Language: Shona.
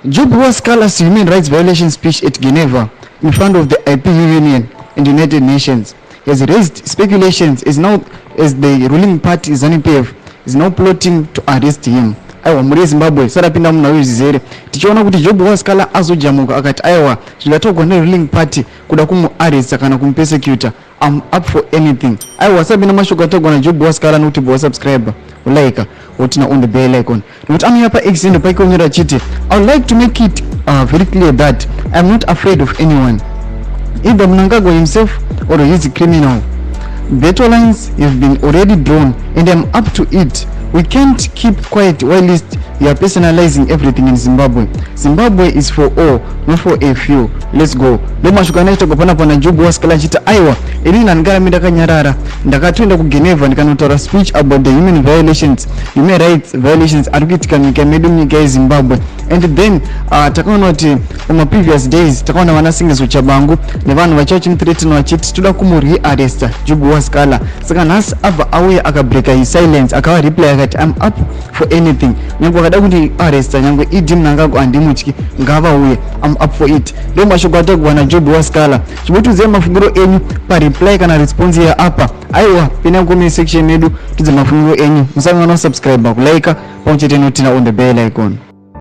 Job Sikhala's human rights violation speech at Geneva in front of the IPU Union and United Nations has raised speculations as the ruling party ZANU-PF is now plotting to arrest him. Aiwa muri Zimbabwe sarapinda muna wezizere tichiona kuti Job Sikhala azojamuka akati aiwa zvingatogwa ne ruling party kuda kumu-arresta kana kumu-persecutor. I'm up for anything. Aiwa sabina mashoko atogwa na Job Sikhala nokuti bo subscriber ulaika wotina on the bell icon. Nokuti ami hapa extend paikonyera chiti I would like to make it very clear that I'm not afraid of anyone, either Mnangagwa himself or his criminal. Battle lines have been already drawn and I'm up to it. We can't keep quiet while you are personalizing everything in Zimbabwe. Zimbabwe is for all, not for a few. Let's go. Loma shukaneta kupana pana Job Sikhala chita aiwa elina ngara midaka nyarara ndakatenda ku Geneva ndikanotaura speech about the human rights violations arikuitika nyika medu nyika ya Zimbabwe. And then takaona kuti on previous days takaona vanasingizo chabangu nevanhu vachachimthreaten vachiti toda kumu-rearresta Job Sikhala. Saka nhasi abva auya akabreaka his silence akava reply akati I'm up for anything. Nyangwe akada kuti arresta nyangwe idi Mnangagwa handimutyi ngavauye I'm up for it. Ndo mashoko atogwa na Job Sikhala. Chibotuziva mafungiro enyu pareply kana response ya apa aiwa pina comment section yedu tudze mafungiro enyu. Musangana subscribe kulike pamwe chete notina on the bell icon.